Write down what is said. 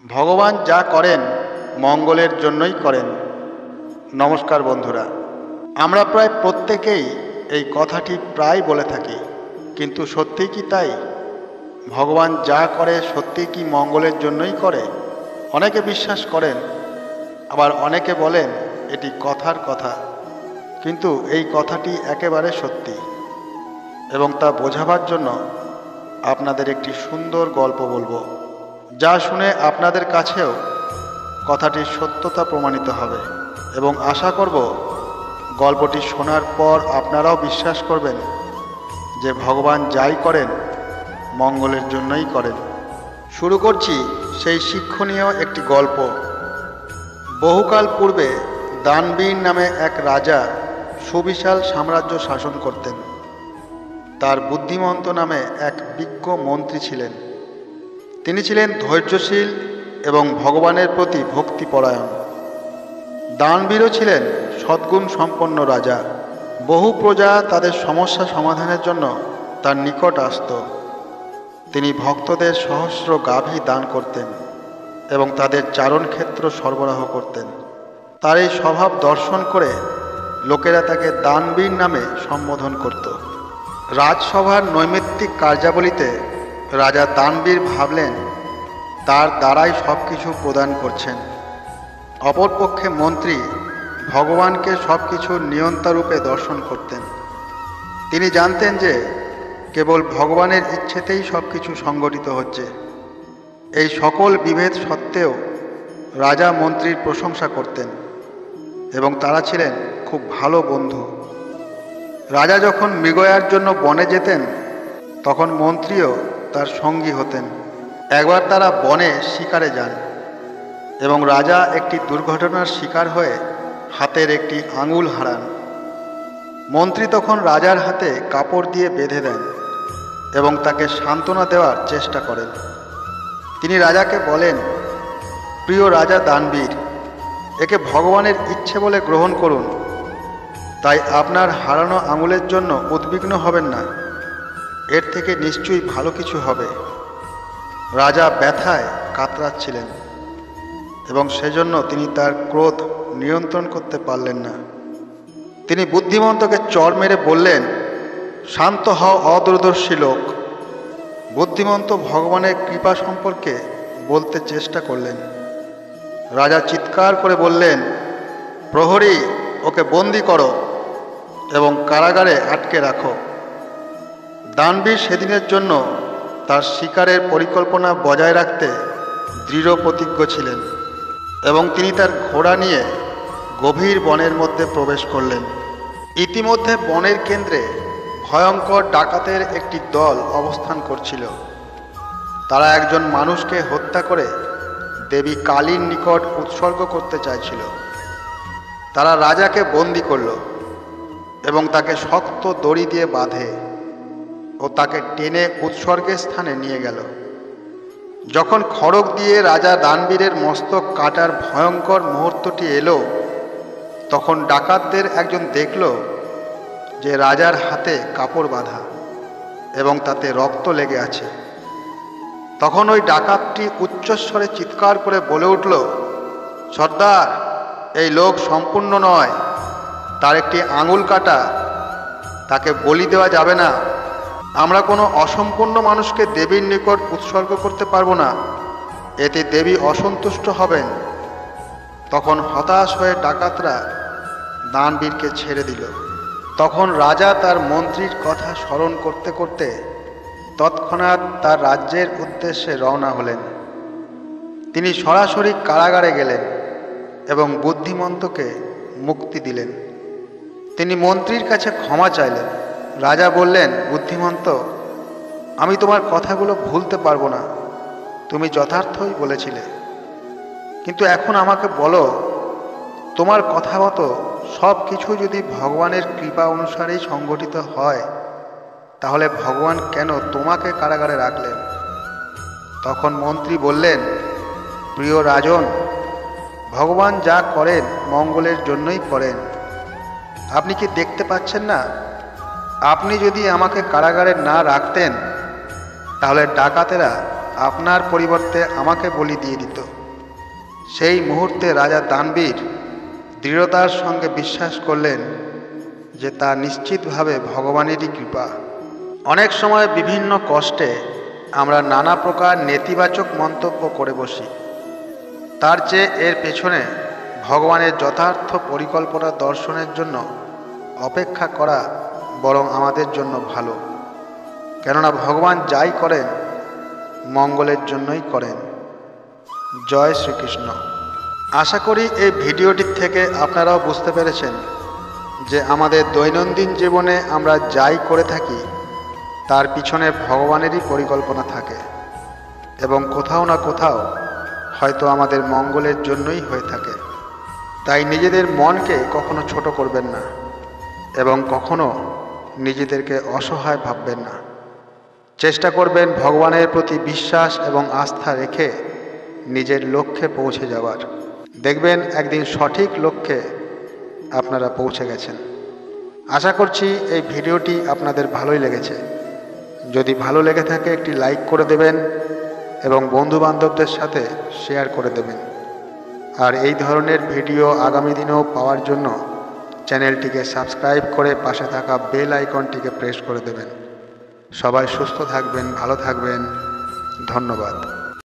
ভগবান যা করেন মঙ্গলের জন্যই করেন। নমস্কার বন্ধুরা, আমরা প্রায় প্রত্যেকেই এই কথাটি প্রায় বলে থাকি, কিন্তু সত্যি কি তাই? ভগবান যা করে সত্যি কি মঙ্গলের জন্যই করে? অনেকে বিশ্বাস করেন, আবার অনেকে বলেন এটি কথার কথা, কিন্তু এই কথাটি একেবারে সত্যি। এবং তা বোঝাবার জন্য আপনাদের একটি সুন্দর গল্প বলবো, যা শুনে আপনাদের কাছেও কথাটির সত্যতা প্রমাণিত হবে। এবং আশা করব গল্পটি শোনার পর আপনারাও বিশ্বাস করবেন যে ভগবান যাই করেন মঙ্গলের জন্যই করেন। শুরু করছি সেই শিক্ষণীয় একটি গল্প। বহুকাল পূর্বে দানবীর নামে এক রাজা সুবিশাল সাম্রাজ্য শাসন করতেন। তার বুদ্ধিমন্ত নামে এক বিজ্ঞ মন্ত্রী ছিলেন। তিনি ছিলেন ধৈর্যশীল এবং ভগবানের প্রতি ভক্তিপরায়ণ। দানবীরও ছিলেন সদ্গুণ সম্পন্ন রাজা। বহু প্রজা তাদের সমস্যা সমাধানের জন্য তার নিকট আসত। তিনি ভক্তদের সহস্র গাভী দান করতেন এবং তাদের চারণক্ষেত্র সরবরাহ করতেন। তার এই স্বভাব দর্শন করে লোকেরা তাকে দানবীর নামে সম্বোধন করত। রাজসভার নৈমিত্তিক কার্যাবলীতে রাজা দানবীর ভাবলেন তার দ্বারাই সব কিছু প্রদান করছেন। অপরপক্ষে মন্ত্রী ভগবানকে সব কিছুর নিয়ন্তারূপে দর্শন করতেন। তিনি জানতেন যে কেবল ভগবানের ইচ্ছেতেই সব কিছু সংগঠিত হচ্ছে। এই সকল বিভেদ সত্ত্বেও রাজা মন্ত্রীর প্রশংসা করতেন এবং তারা ছিলেন খুব ভালো বন্ধু। রাজা যখন মৃগয়ার জন্য বনে যেতেন তখন মন্ত্রীও তার সঙ্গী হতেন। একবার তারা বনে শিকারে যান এবং রাজা একটি দুর্ঘটনার শিকার হয়ে হাতের একটি আঙুল হারান। মন্ত্রী তখন রাজার হাতে কাপড় দিয়ে বেঁধে দেন এবং তাকে সান্ত্বনা দেওয়ার চেষ্টা করেন। তিনি রাজাকে বলেন, প্রিয় রাজা দানবীর, একে ভগবানের ইচ্ছে বলে গ্রহণ করুন। তাই আপনার হারানো আঙুলের জন্য উদ্বিগ্ন হবেন না, এর থেকে নিশ্চয়ই ভালো কিছু হবে। রাজা ব্যথায় কাতরাচ্ছিলেন এবং সেজন্য তিনি তার ক্রোধ নিয়ন্ত্রণ করতে পারলেন না। তিনি বুদ্ধিমন্তকে চড় মেরে বললেন, শান্ত হও অদূরদর্শী লোক। বুদ্ধিমন্ত ভগবানের কৃপা সম্পর্কে বলতে চেষ্টা করলেন। রাজা চিৎকার করে বললেন, প্রহরী, ওকে বন্দি করো এবং কারাগারে আটকে রাখো। দানবীর সেদিনের জন্য তার শিকারের পরিকল্পনা বজায় রাখতে দৃঢ় প্রতিজ্ঞ ছিলেন এবং তিনি তার ঘোড়া নিয়ে গভীর বনের মধ্যে প্রবেশ করলেন। ইতিমধ্যে বনের কেন্দ্রে ভয়ঙ্কর ডাকাতের একটি দল অবস্থান করছিল। তারা একজন মানুষকে হত্যা করে দেবী কালীর নিকট উৎসর্গ করতে চাইছিল। তারা রাজাকে বন্দি করল এবং তাকে শক্ত দড়ি দিয়ে বাঁধে ও তাকে টেনে উৎসর্গের স্থানে নিয়ে গেল। যখন খড়গ দিয়ে রাজা দানবীরের মস্তক কাটার ভয়ঙ্কর মুহূর্তটি এলো, তখন ডাকাতদের একজন দেখল যে রাজার হাতে কাপড় বাঁধা এবং তাতে রক্ত লেগে আছে। তখন ওই ডাকাতটি উচ্চস্বরে চিৎকার করে বলে উঠল, সর্দার, এই লোক সম্পূর্ণ নয়, তার একটি আঙুল কাটা, তাকে বলি দেওয়া যাবে না। আমরা কোনো অসম্পূর্ণ মানুষকে দেবীর নিকট উৎসর্গ করতে পারবো না, এতে দেবী অসন্তুষ্ট হবেন। তখন হতাশ হয়ে ডাকাতরা দানবীরকে ছেড়ে দিল। তখন রাজা তার মন্ত্রীর কথা স্মরণ করতে করতে তৎক্ষণাৎ তার রাজ্যের উদ্দেশ্যে রওনা হলেন। তিনি সরাসরি কারাগারে গেলেন এবং বুদ্ধিমন্তকে মুক্তি দিলেন। তিনি মন্ত্রীর কাছে ক্ষমা চাইলেন। রাজা বললেন, বুদ্ধিমন্ত, আমি তোমার কথাগুলো ভুলতে পারবো না, তুমি যথার্থই বলেছিলে। কিন্তু এখন আমাকে বলো, তোমার কথা মতো সব কিছু যদি ভগবানের কৃপা অনুসারেই সংগঠিত হয়, তাহলে ভগবান কেন তোমাকে কারাগারে রাখলেন? তখন মন্ত্রী বললেন, প্রিয় রাজন, ভগবান যা করেন মঙ্গলের জন্যই করেন। আপনি কি দেখতে পাচ্ছেন না? আপনি যদি আমাকে কারাগারে না রাখতেন তাহলে ডাকাতেরা আপনার পরিবর্তে আমাকে বলি দিয়ে দিত। সেই মুহূর্তে রাজা দানবীর দৃঢ়তার সঙ্গে বিশ্বাস করলেন যে তা নিশ্চিতভাবে ভগবানেরই কৃপা। অনেক সময় বিভিন্ন কষ্টে আমরা নানা প্রকার নেতিবাচক মন্তব্য করে বসি, তার চেয়ে এর পেছনে ভগবানের যথার্থ পরিকল্পনা দর্শনের জন্য অপেক্ষা করা বরং আমাদের জন্য ভালো। কেননা ভগবান যাই করেন মঙ্গলের জন্যই করেন। জয় শ্রীকৃষ্ণ। আশা করি এই ভিডিওটির থেকে আপনারাও বুঝতে পেরেছেন যে আমাদের দৈনন্দিন জীবনে আমরা যাই করে থাকি তার পিছনে ভগবানেরই পরিকল্পনা থাকে এবং কোথাও না কোথাও হয়তো আমাদের মঙ্গলের জন্যই হয়ে থাকে। তাই নিজেদের মনকে কখনো ছোট করবেন না এবং কখনো নিজেদেরকে অসহায় ভাববেন না। চেষ্টা করবেন ভগবানের প্রতি বিশ্বাস এবং আস্থা রেখে নিজের লক্ষ্যে পৌঁছে যাওয়ার। দেখবেন একদিন সঠিক লক্ষ্যে আপনারা পৌঁছে গেছেন। আশা করছি এই ভিডিওটি আপনাদের ভালোই লেগেছে। যদি ভালো লেগে থাকে একটি লাইক করে দেবেন এবং বন্ধুবান্ধবদের সাথে শেয়ার করে দেবেন। আর এই ধরনের ভিডিও আগামী দিনেও পাওয়ার জন্য চ্যানেলটিকে সাবস্ক্রাইব করে পাশে থাকা বেল আইকনটিকে প্রেস করে দেবেন। সবাই সুস্থ থাকবেন, ভালো থাকবেন। ধন্যবাদ।